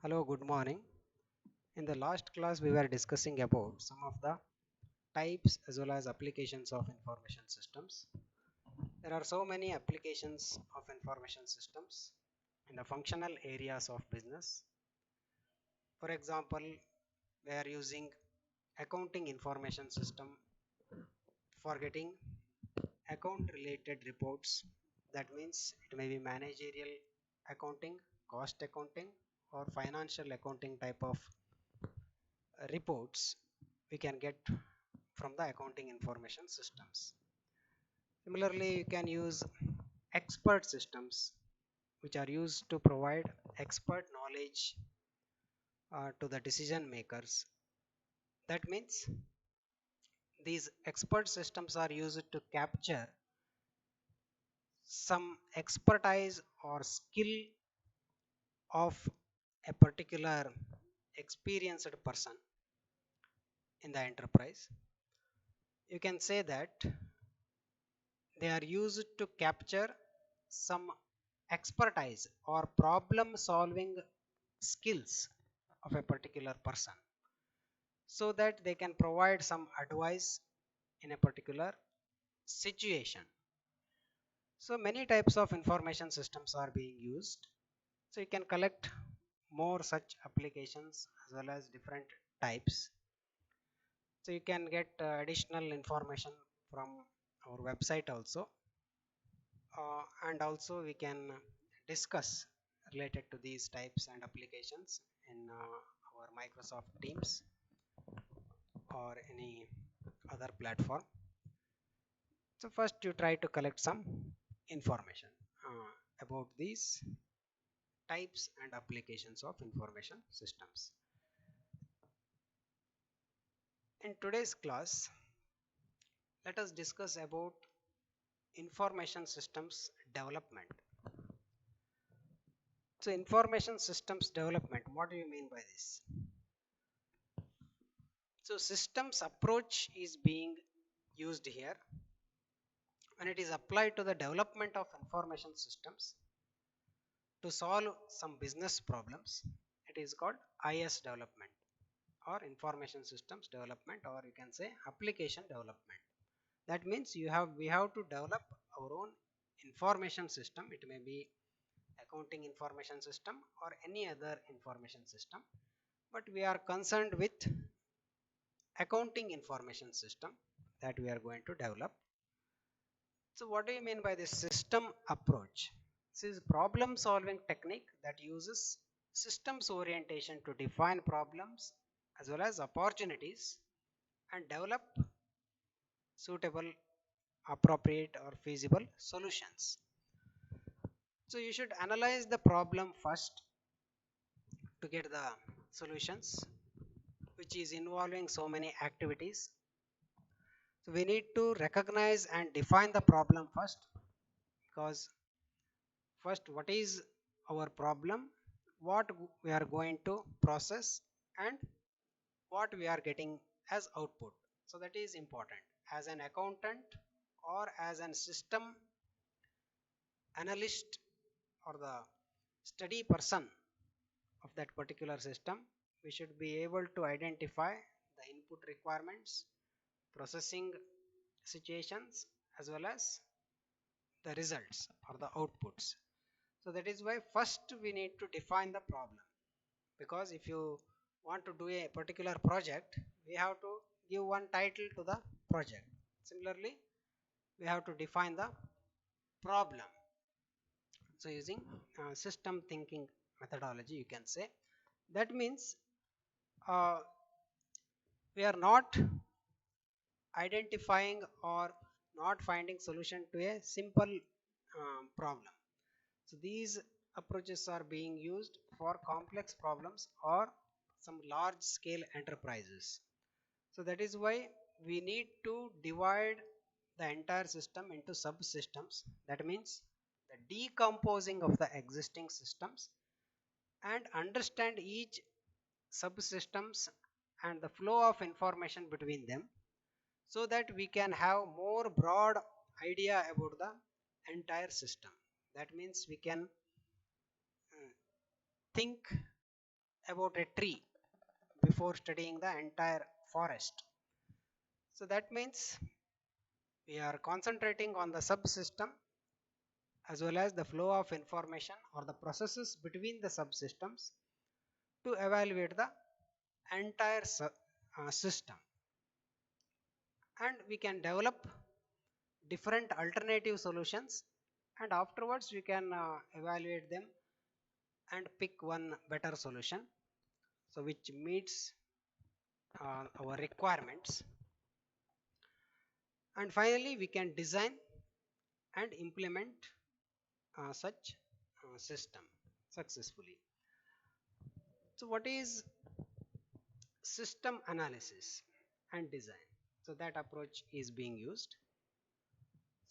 Hello, good morning. In the last class, we were discussing about some of the types as well as applications of information systems. There are so many applications of information systems in the functional areas of business. For example, we are using accounting information system for getting account related reports. That means it may be managerial accounting, cost accounting, or financial accounting type of reports we can get from the accounting information systems. Similarly, you can use expert systems which are used to provide expert knowledge to the decision makers. That means these expert systems are used to capture some expertise or skill of a particular experienced person in the enterprise. You can say that they are used to capture some expertise or problem solving skills of a particular person so that they can provide some advice in a particular situation. So many types of information systems are being used, so you can collect more such applications as well as different types. So you can get additional information from our website also, and also we can discuss related to these types and applications in our Microsoft Teams or any other platform. So first you try to collect some information about these types and applications of information systems. In today's class, let us discuss about information systems development. So information systems development, what do you mean by this? So systems approach is being used here when it is applied to the development of information systems to solve some business problems. It is called IS development or information systems development, or you can say application development. That means we have to develop our own information system. It may be accounting information system or any other information system, but we are concerned with accounting information system that we are going to develop. So what do you mean by this system approach? This is problem solving technique that uses systems orientation to define problems as well as opportunities and develop suitable, appropriate or feasible solutions. So you should analyze the problem first to get the solutions, which is involving so many activities. So we need to recognize and define the problem first, because first what is our problem, what we are going to process, and what we are getting as output. So that is important. As an accountant or as an system analyst or the study person of that particular system, we should be able to identify the input requirements, processing situations, as well as the results or the outputs. So that is why first we need to define the problem, because if you want to do a particular project, we have to give one title to the project. Similarly, we have to define the problem. So using system thinking methodology, you can say, that means uh, we are not identifying or not finding solution to a simple problem. So these approaches are being used for complex problems or some large scale enterprises. So that is why we need to divide the entire system into subsystems. That means the decomposing of the existing systems and understand each subsystems and the flow of information between them, so that we can have more broad idea about the entire system. That means we can think about a tree before studying the entire forest. So that means we are concentrating on the subsystem as well as the flow of information or the processes between the subsystems to evaluate the entire system, and we can develop different alternative solutions, and afterwards we can evaluate them and pick one better solution so which meets our requirements, and finally we can design and implement such system successfully. So what is system analysis and design? So that approach is being used.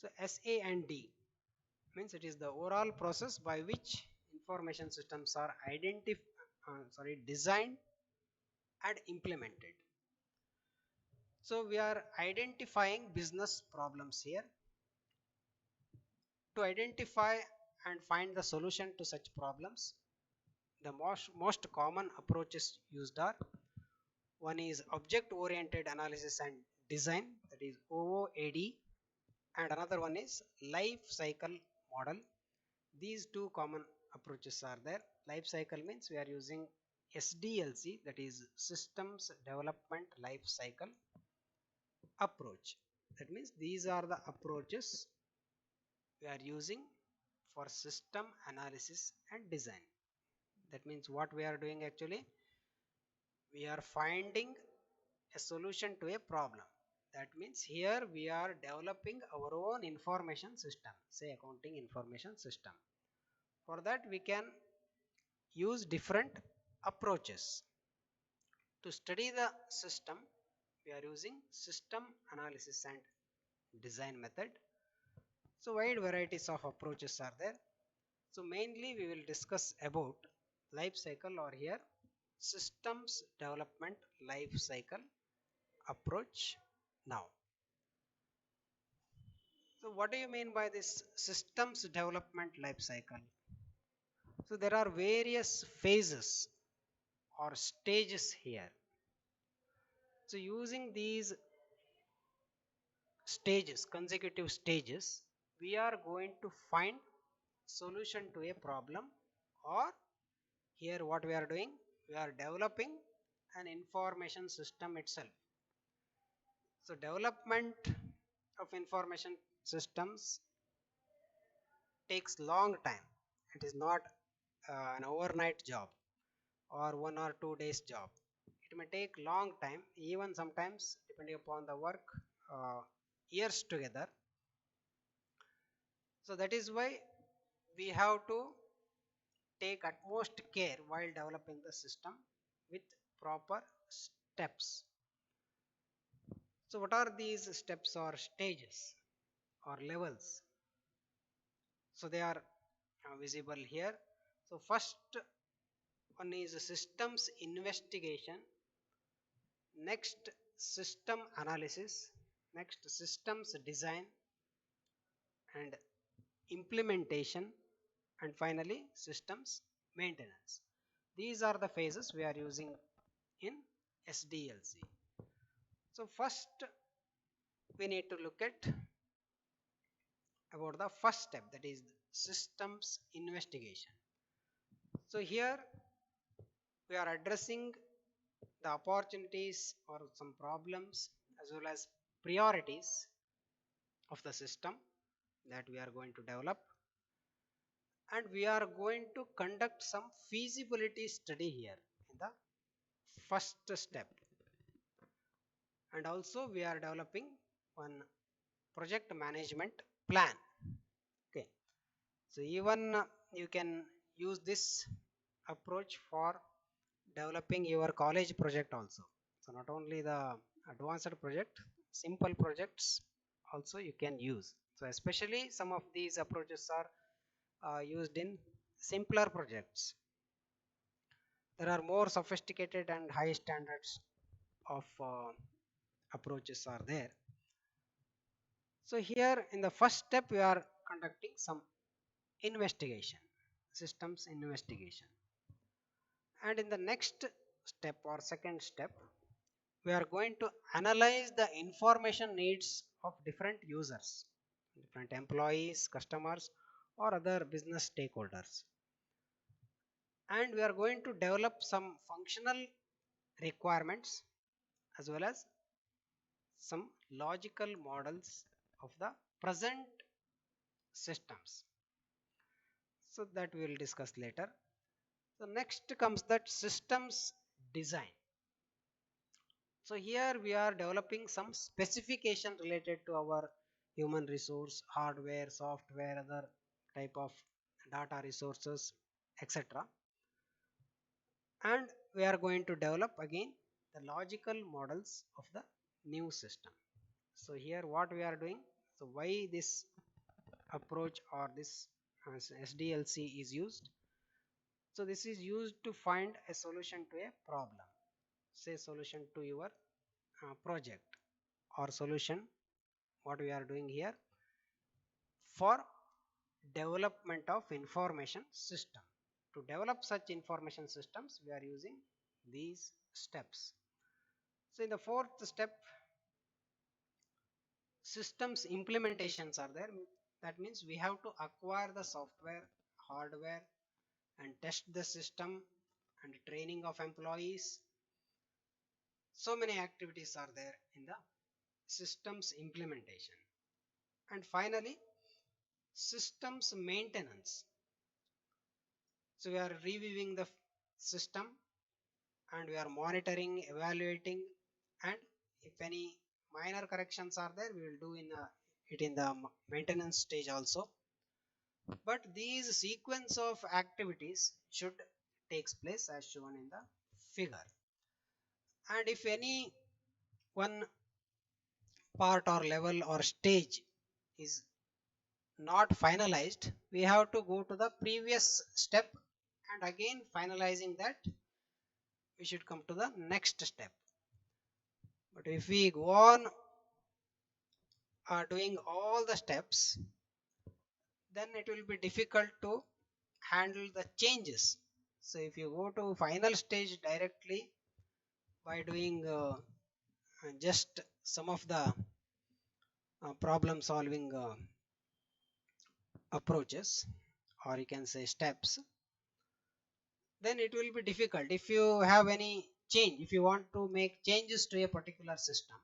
So SAND means it is the overall process by which information systems are designed and implemented. So we are identifying business problems here. To identify and find the solution to such problems, the most common approaches used are: one is object oriented analysis and design, that is OOAD, and another one is life cycle model. These two common approaches are there. Life cycle means we are using SDLC, that is Systems Development Life Cycle approach. That means these are the approaches we are using for system analysis and design. That means what we are doing actually, we are finding a solution to a problem. That means here we are developing our own information system, say accounting information system. For that we can use different approaches. To study the system, we are using system analysis and design method. So wide varieties of approaches are there. So mainly we will discuss about life cycle, or here systems development life cycle approach now. So what do you mean by this systems development life cycle? So there are various phases or stages here. So using these stages, consecutive stages, we are going to find solution to a problem, or here what we are doing, we are developing an information system itself. So development of information systems takes long time. It is not an overnight job or 1 or 2 days job. It may take long time, even sometimes depending upon the work, years together. So that is why we have to take utmost care while developing the system with proper steps. So what are these steps or stages or levels? So they are visible here. So first one is systems investigation, next system analysis, next systems design and implementation, and finally systems maintenance. These are the phases we are using in SDLC. So first we need to look at about the first step, that is systems investigation. So here we are addressing the opportunities or some problems as well as priorities of the system that we are going to develop, and we are going to conduct some feasibility study here in the first step, and also we are developing one project management plan. Okay, so even you can use this approach for developing your college project also. So not only the advanced project, simple projects also you can use. So especially some of these approaches are used in simpler projects. There are more sophisticated and high standards of approaches are there. So here in the first step we are conducting some investigation, systems investigation, And in the next step or second step, we are going to analyze the information needs of different users, different employees, customers, or other business stakeholders. And we are going to develop some functional requirements as well as some logical models of the present systems. So that we will discuss later. So next comes that systems design. So here we are developing some specification related to our human resource, hardware, software, other type of data resources, etc. And we are going to develop again the logical models of the new system. So here what we are doing, so why this approach or this SDLC is used. So this is used to find a solution to a problem, say solution to your project, or solution what we are doing here for development of information system. To develop such information systems, we are using these steps. So in the fourth step, systems implementations are there. That means we have to acquire the software, hardware, and test the system, and training of employees. So many activities are there in the systems implementation. And finally, systems maintenance. So we are reviewing the system, and we are monitoring, evaluating, and if any minor corrections are there, we will do it in the maintenance stage also. But these sequence of activities should takes place as shown in the figure. And if any one part or level or stage is not finalized, we have to go to the previous step, and again finalizing that, we should come to the next step. But if we go on doing all the steps, then it will be difficult to handle the changes. So if you go to final stage directly by doing just some of the problem solving approaches, or you can say steps, then it will be difficult. If you have any change, if you want to make changes to a particular system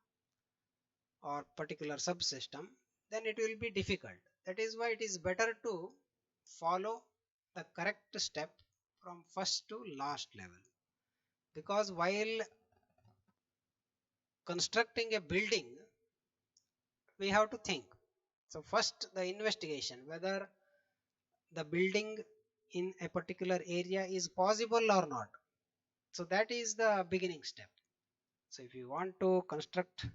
or particular subsystem, then it will be difficult. That is why it is better to follow the correct step from first to last level, because while constructing a building, we have to think. So first the investigation whether the building in a particular area is possible or not. So that is the beginning step. So if you want to construct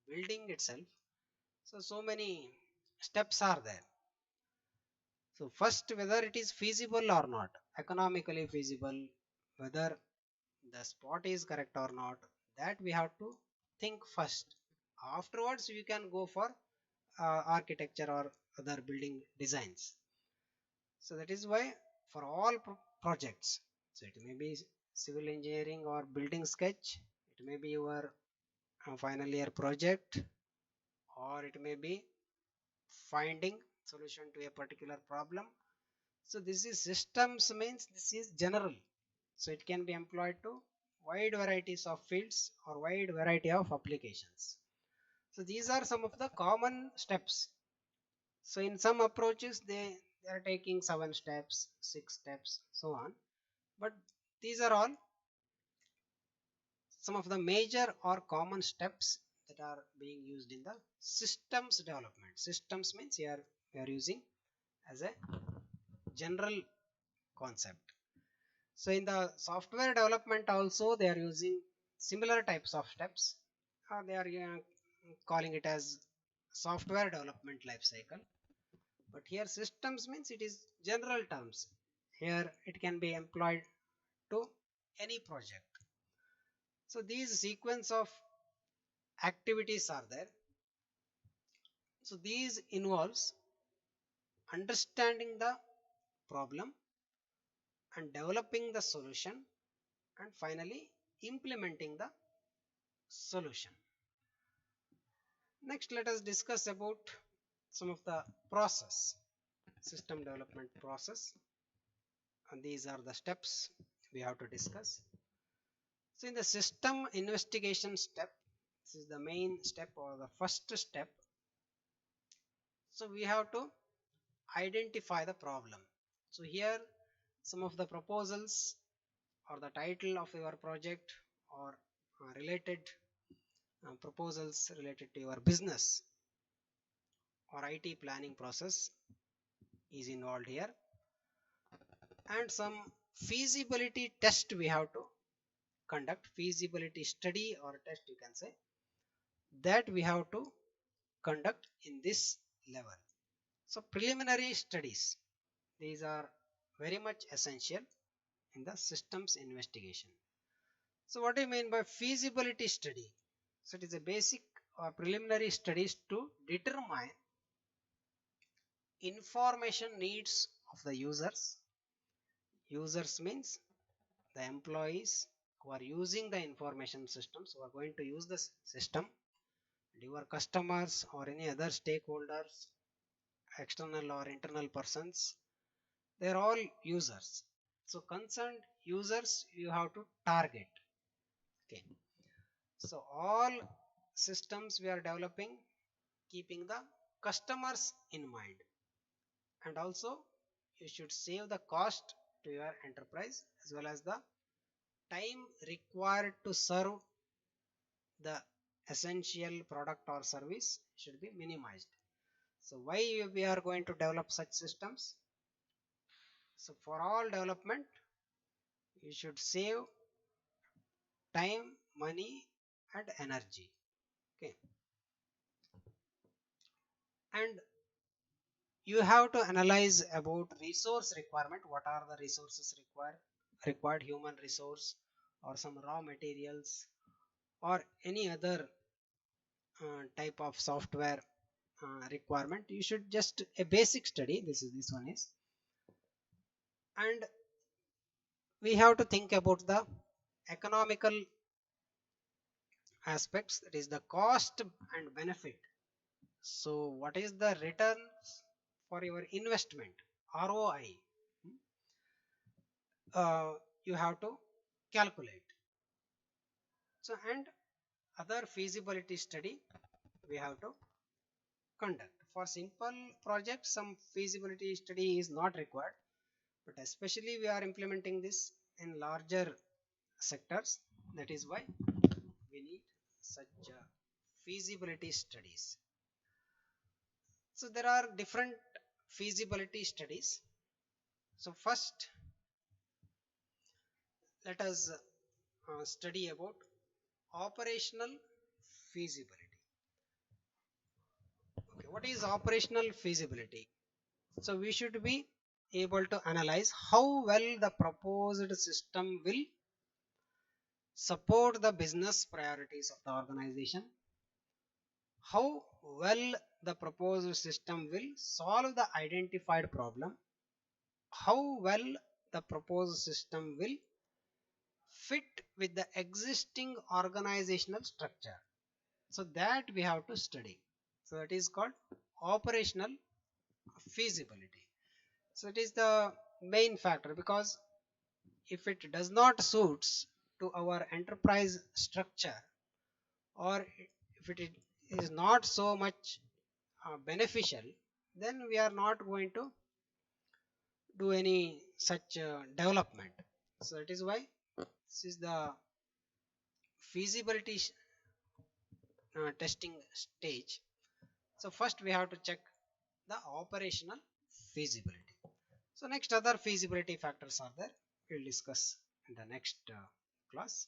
building itself, so many steps are there. So first, whether it is feasible or not, economically feasible, whether the spot is correct or not, that we have to think first. Afterwards you can go for architecture or other building designs. So that is why for all projects, so it may be civil engineering or building sketch, it may be your final year project, or it may be finding solution to a particular problem. So this is systems means this is general, so it can be employed to wide varieties of fields or wide variety of applications. So these are some of the common steps. So in some approaches they are taking 7 steps, 6 steps, so on, but these are all some of the major or common steps that are being used in the systems development. Systems means here we are using as a general concept. So in the software development also they are using similar types of steps. They are calling it as software development life cycle. But here systems means it is general terms. Here it can be employed to any project. So these sequence of activities are there. So these involves understanding the problem and developing the solution and finally implementing the solution. Next, let us discuss about some of the process, system development process, and these are the steps we have to discuss. So in the system investigation step, this is the main step or the first step. So we have to identify the problem. So here some of the proposals or the title of your project or related proposals related to your business or IT planning process is involved here, and some feasibility test we have to conduct, feasibility study or test you can say, that we have to conduct in this level. So preliminary studies, these are very much essential in the systems investigation. So what do you mean by feasibility study? So it is a basic or preliminary studies to determine information needs of the users. Users means the employees who are using the information systems, who are going to use this system, your customers or any other stakeholders, external or internal persons, they are all users. So concerned users you have to target. Okay. So all systems we are developing keeping the customers in mind, and also you should save the cost to your enterprise as well as the time required to serve the essential product or service should be minimized. So why we are going to develop such systems? So for all development you should save time, money and energy. Okay. And you have to analyze about resource requirement. What are the resources required human resource or some raw materials or any other type of software requirement. You should just a basic study, this one is, and we have to think about the economical aspects, that is the cost and benefit. So what is the return for your investment, ROI, you have to calculate. So and other feasibility study we have to conduct. For simple projects some feasibility study is not required, but especially we are implementing this in larger sectors, that is why we need such feasibility studies. So there are different feasibility studies. So first let us study about operational feasibility. Okay, what is operational feasibility? So we should be able to analyze how well the proposed system will support the business priorities of the organization, how well the proposed system will solve the identified problem, how well the proposed system will fit with the existing organizational structure. So that we have to study. So that is called operational feasibility. So it is the main factor, because if it does not suits to our enterprise structure, or if it is not so much beneficial, then we are not going to do any such development. So that is why this is the feasibility testing stage. So first we have to check the operational feasibility. So next other feasibility factors are there, we will discuss in the next class.